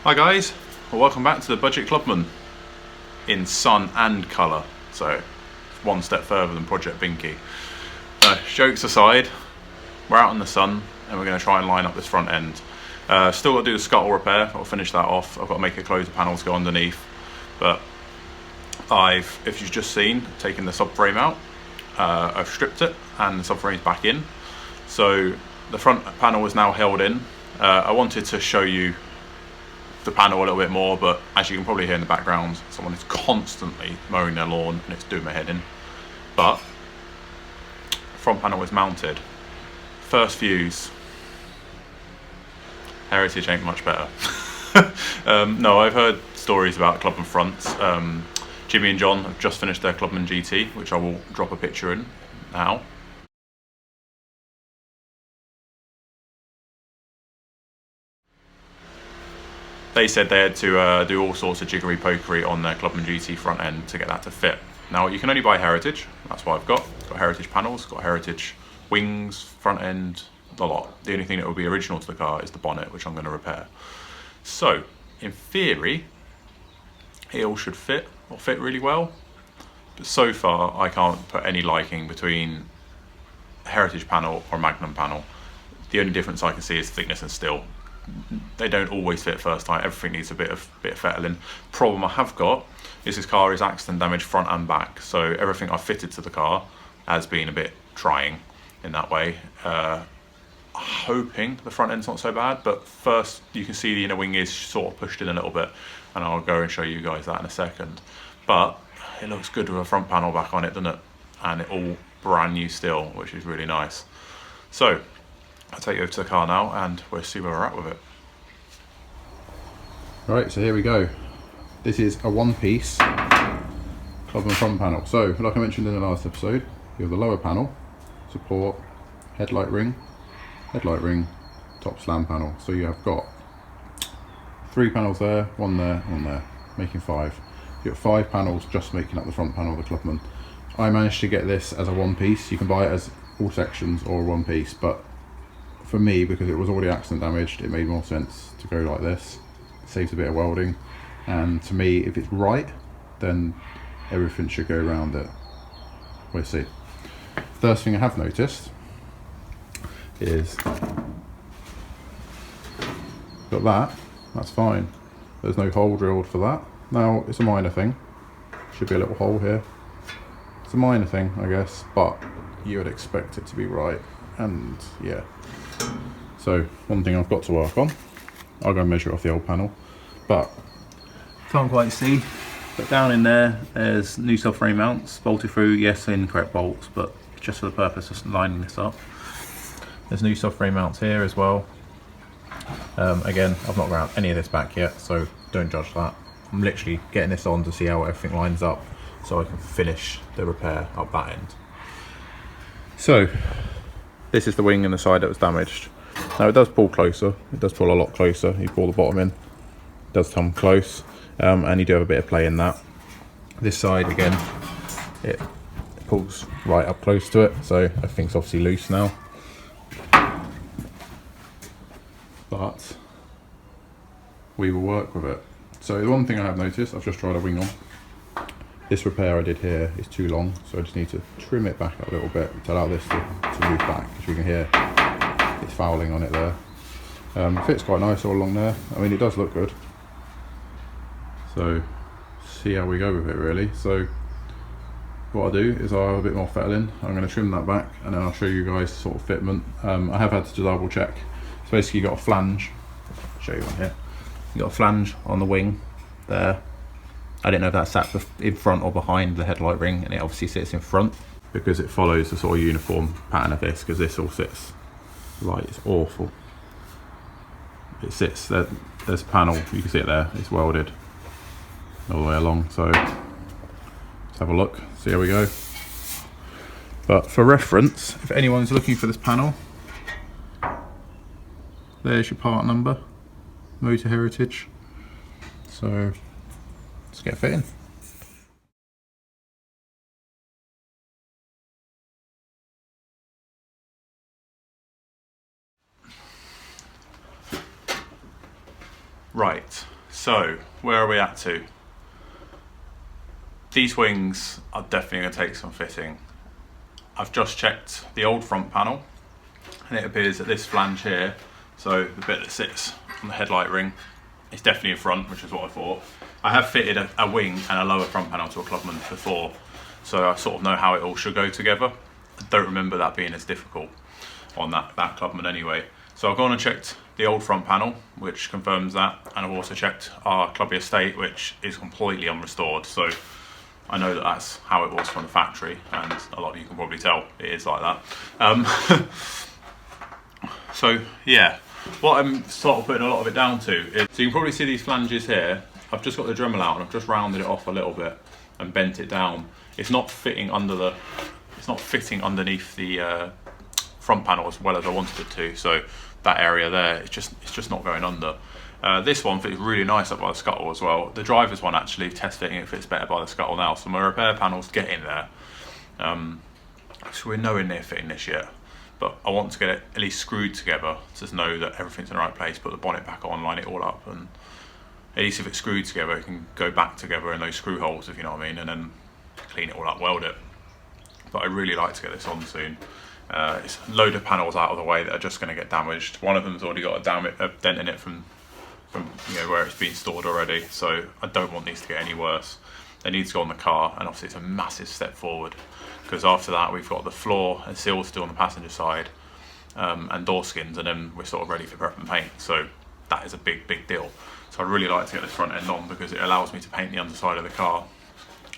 Hi guys, well, welcome back to the Budget Clubman in sun and colour, so one step further than Project Binky. Jokes aside, we're out in the sun and we're going to try and line up this front end. Still got to do the scuttle repair. I'll finish that off. I've got to make a closure panel to go underneath, but if you've just seen, taken the subframe out. I've stripped it and the subframe's back in, so the front panel is now held in. I wanted to show you the panel a little bit more, but as you can probably hear in the background, someone is constantly mowing their lawn and it's doing my head in. But front panel is mounted. First views, Heritage ain't much better. No, I've heard stories about Clubman fronts. Jimmy and John have just finished their Clubman GT, which I will drop a picture in now. They said they had to do all sorts of jiggery pokery on their Clubman GT front end to get that to fit. Now you can only buy Heritage, that's what I've got. Got Heritage panels, got Heritage wings, front end, the lot. The only thing that will be original to the car is the bonnet, which I'm going to repair. So, in theory, it all should fit, or fit really well. But so far, I can't put any liking between Heritage panel or Magnum panel. The only difference I can see is thickness and steel. They don't always fit first time. Everything needs a bit of fettling. Problem I have got is this car is accident damaged front and back, so everything I've fitted to the car has been a bit trying in that way. Hoping the front end's not so bad, but first you can see the inner wing is sort of pushed in a little bit, and I'll go and show you guys that in a second. But it looks good with a front panel back on it, doesn't it? And it all brand new still, which is really nice. So I'll take you over to the car now and we'll see where we're at with it. Right, so here we go. This is a one-piece Clubman front panel. So, like I mentioned in the last episode, you have the lower panel, support, headlight ring, top slam panel. So you have got 3 panels there, one there, making 5. You've got 5 panels just making up the front panel of the Clubman. I managed to get this as a one-piece. You can buy it as all sections or one piece, but for me, because it was already accident damaged, it made more sense to go like this. It saves a bit of welding, and to me, if it's right, then everything should go around it. We'll see. First thing I have noticed is got that's fine. There's no hole drilled for that. Now, it's a minor thing. Should be a little hole here. It's a minor thing, I guess, but you would expect it to be right, and yeah. So one thing I've got to work on, I'll go measure off the old panel, but can't quite see, but down in there's new subframe mounts bolted through, yes, incorrect bolts, but just for the purpose of lining this up. There's new subframe mounts here as well. Again, I've not ground any of this back yet, so don't judge that. I'm literally getting this on to see how everything lines up so I can finish the repair up that end. So this is the wing and the side that was damaged. Now it does pull closer, it does pull a lot closer. You pull the bottom in, it does come close, and you do have a bit of play in that. This side again, it pulls right up close to it, so everything's obviously loose now. But we will work with it. So the one thing I have noticed, I've just tried a wing on. This repair I did here is too long, so I just need to trim it back a little bit to allow this to move back, as you can hear it's fouling on it there. It fits quite nice all along there. I mean, it does look good. So see how we go with it really. So what I'll do is I'll have a bit more fettling. I'm going to trim that back and then I'll show you guys sort of fitment. I have had to double check. So basically you got a flange, I'll show you one here. You got a flange on the wing there. I didn't know if that sat in front or behind the headlight ring, and it obviously sits in front because it follows the sort of uniform pattern of this, because this all sits like it's awful. It sits there, there's a panel, you can see it there, it's welded all the way along. So let's have a look, see how we go. But for reference, if anyone's looking for this panel, there's your part number, Motor Heritage. So let's get fitting. Right, so where are we at to? These wings are definitely going to take some fitting. I've just checked the old front panel, and it appears that this flange here, so the bit that sits on the headlight ring, is definitely a front, which is what I thought. I have fitted a wing and a lower front panel to a Clubman before, so I sort of know how it all should go together. I don't remember that being as difficult on that Clubman anyway. So I've gone and checked the old front panel, which confirms that, and I've also checked our Clubby estate, which is completely unrestored. So I know that that's how it was from the factory, and a lot of you can probably tell it is like that. So yeah, what I'm sort of putting a lot of it down to is, so you can probably see these flanges here. I've just got the Dremel out and I've just rounded it off a little bit and bent it down. It's not fitting underneath the front panel as well as I wanted it to. So that area there, it's just not going under. This one fits really nice up by the scuttle as well. The driver's one, actually, test fitting, it fits better by the scuttle now. So my repair panel's getting there. So we're nowhere near fitting this yet. But I want to get it at least screwed together to know that everything's in the right place, put the bonnet back on, line it all up, and at least if it's screwed together, it can go back together in those screw holes, if you know what I mean, and then clean it all up, weld it. But I really like to get this on soon. It's a load of panels out of the way that are just going to get damaged. One of them's already got a dent in it from where it's been stored already, so I don't want these to get any worse. They need to go on the car, and obviously it's a massive step forward, because after that we've got the floor and seals still on the passenger side, and door skins, and then we're sort of ready for prep and paint. So that is a big deal. So I'd really like to get this front end on, because it allows me to paint the underside of the car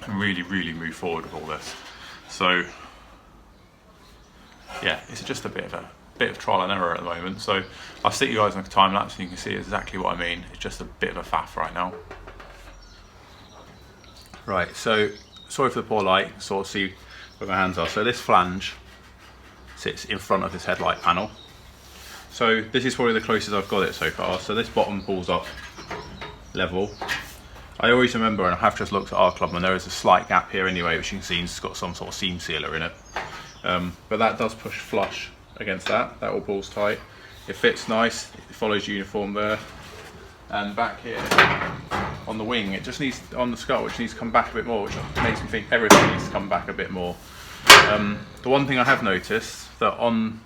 and really move forward with all this. So yeah, it's just a bit of trial and error at the moment. So I'll stick you guys on a time lapse and you can see exactly what I mean. It's just a bit of a faff right now. Right, so sorry for the poor light, sort of see where my hands are. So this flange sits in front of this headlight panel. So this is probably the closest I've got it so far. So this bottom pulls up level. I always remember, and I have just looked at our Clubman, there is a slight gap here anyway, which you can see it's got some sort of seam sealer in it. But that does push flush against that. That all pulls tight. It fits nice. It follows uniform there. And back here on the wing, it just needs, on the scuttle, which needs to come back a bit more, which makes me think everything needs to come back a bit more. The one thing I have noticed that on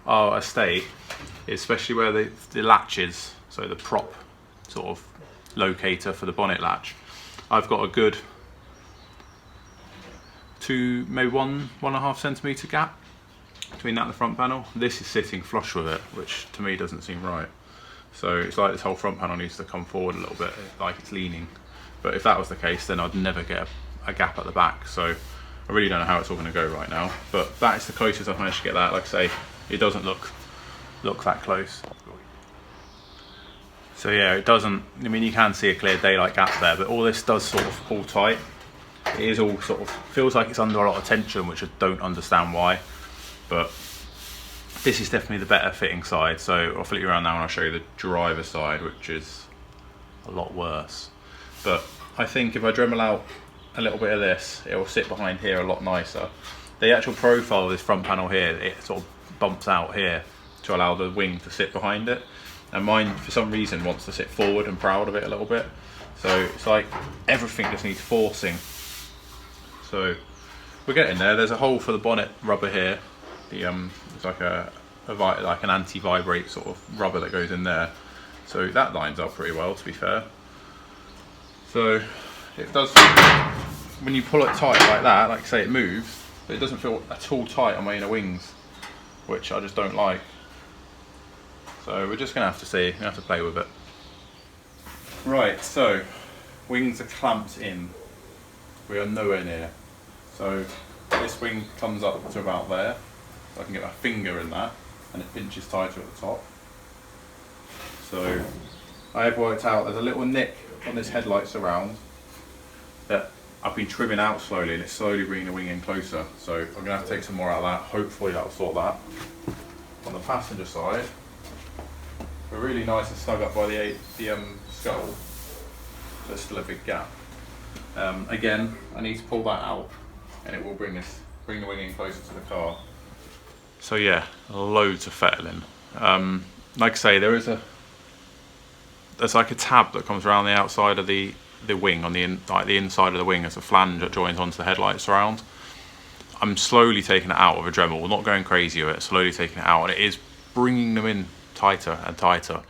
our estate, especially where the latch is, so the prop sort of locator for the bonnet latch, I've got a good maybe 1.5 centimetre gap between that and the front panel. This is sitting flush with it, which to me doesn't seem right. So it's like this whole front panel needs to come forward a little bit, like it's leaning. But if that was the case, then I'd never get a gap at the back. So I really don't know how it's all going to go right now. But that is the closest I've managed to get that. Like I say, it doesn't look that close. So yeah, it doesn't, I mean, you can see a clear daylight gap there, but all this does sort of pull tight. It is all sort of, feels like it's under a lot of tension, which I don't understand why. But this is definitely the better fitting side. So I'll flip you around now and I'll show you the driver's side, which is a lot worse. But I think if I Dremel out a little bit of this, it will sit behind here a lot nicer. The actual profile of this front panel here, it sort of bumps out here to allow the wing to sit behind it. And mine, for some reason, wants to sit forward and proud of it a little bit. So it's like everything just needs forcing. So we're getting there. There's a hole for the bonnet rubber here. It's like like an anti-vibrate sort of rubber that goes in there. So that lines up pretty well, to be fair. So it does, when you pull it tight like that, like I say, it moves, but it doesn't feel at all tight on my inner wings, which I just don't like. So we're just gonna have to see, we have to play with it. Right, so wings are clamped in. We are nowhere near. So this wing comes up to about there. So I can get my finger in that, and it pinches tighter at the top. So I have worked out there's a little nick on this headlight surround that I've been trimming out slowly, and it's slowly bringing the wing in closer. So I'm gonna have to take some more out of that. Hopefully that'll sort that. On the passenger side, we're really nice and snug up by the scuttle. There's still a big gap. Again, I need to pull that out, and it will bring the wing in closer to the car. So yeah, loads of fettling. Like I say, there is a there's like a tab that comes around the outside of the wing, on the inside of the wing. There's a flange that joins onto the headlight surround. I'm slowly taking it out with a Dremel, not going crazy with it, slowly taking it out, and it is bringing them in tighter and tighter.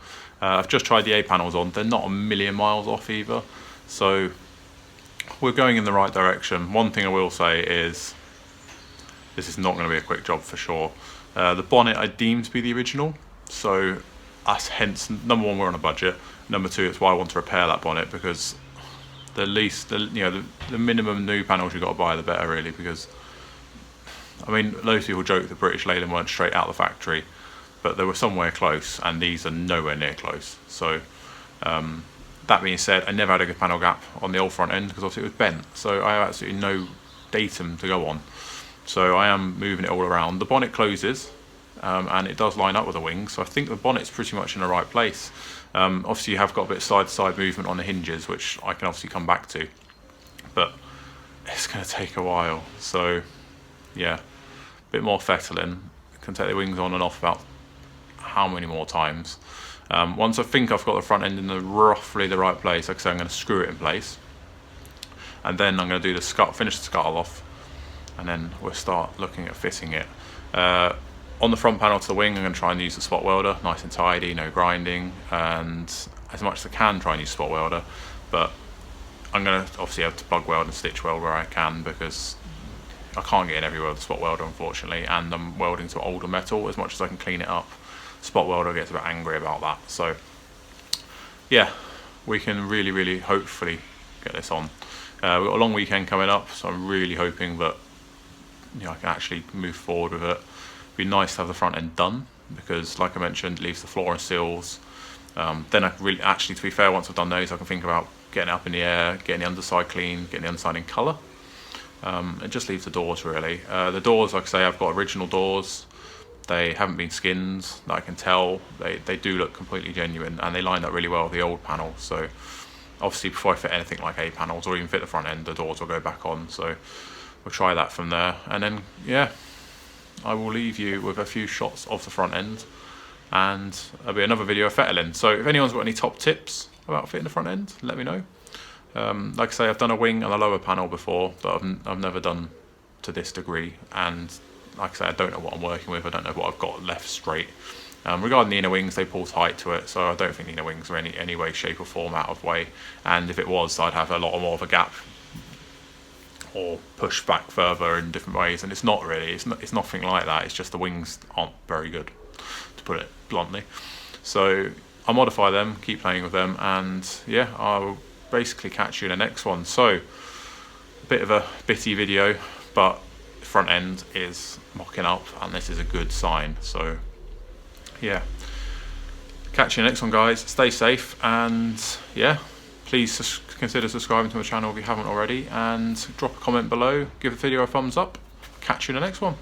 I've just tried the A panels on, they're not a million miles off either, so we're going in the right direction. One thing I will say is this is not going to be a quick job for sure. The bonnet I deem to be the original, so that's hence, number one, we're on a budget. Number two, it's why I want to repair that bonnet, because the minimum new panels you've got to buy, the better really, because I mean, loads of people joke that British Leyland weren't straight out of the factory, but they were somewhere close, and these are nowhere near close. So that being said, I never had a good panel gap on the old front end because obviously it was bent, so I have absolutely no datum to go on. So I am moving it all around. The bonnet closes, and it does line up with the wing, so I think the bonnet's pretty much in the right place. Obviously you have got a bit of side-to-side movement on the hinges, which I can obviously come back to, but it's going to take a while. So yeah, a bit more fettling. Can take the wings on and off about how many more times. Once I think I've got the front end in roughly the right place, like I say, I'm going to screw it in place, and then I'm going to do the finish the scuttle off, and then we'll start looking at fitting it. On the front panel to the wing, I'm going to try and use the spot welder, nice and tidy, no grinding, and as much as I can try and use spot welder, but I'm going to obviously have to plug weld and stitch weld where I can, because I can't get in everywhere with the spot welder unfortunately, and I'm welding to older metal. As much as I can clean it up, spot welder gets a bit angry about that. So yeah, we can really hopefully get this on. We've got a long weekend coming up, so I'm really hoping that I can actually move forward with it. It'd be nice to have the front end done, because like I mentioned, it leaves the floor and seals. Then I can really, actually to be fair, once I've done those, I can think about getting it up in the air, getting the underside clean, getting the underside in colour. It just leaves the doors really. The doors, like I say, I've got original doors. They haven't been skinned, that I can tell. They do look completely genuine, and they line up really well with the old panel. So obviously before I fit anything like A panels or even fit the front end, the doors will go back on. So we'll try that from there, and then yeah, I will leave you with a few shots of the front end, and there'll be another video of fettling. So if anyone's got any top tips about fitting the front end, let me know. Like I say, I've done a wing and a lower panel before, but I've never done to this degree, and like I say, I don't know what I'm working with, I don't know what I've got left straight. Regarding the inner wings, they pull tight to it, so I don't think the inner wings are any way, shape or form out of way, and if it was, I'd have a lot more of a gap or push back further in different ways, and it's not really, it's nothing like that. It's just the wings aren't very good, to put it bluntly. So I'll modify them, keep playing with them, and yeah, I'll basically catch you in the next one. So a bit of a bitty video, but the front end is mocking up, and this is a good sign. So yeah, catch you in the next one, guys. Stay safe, and yeah, please consider subscribing to my channel if you haven't already, and drop a comment below, give the video a thumbs up. Catch you in the next one.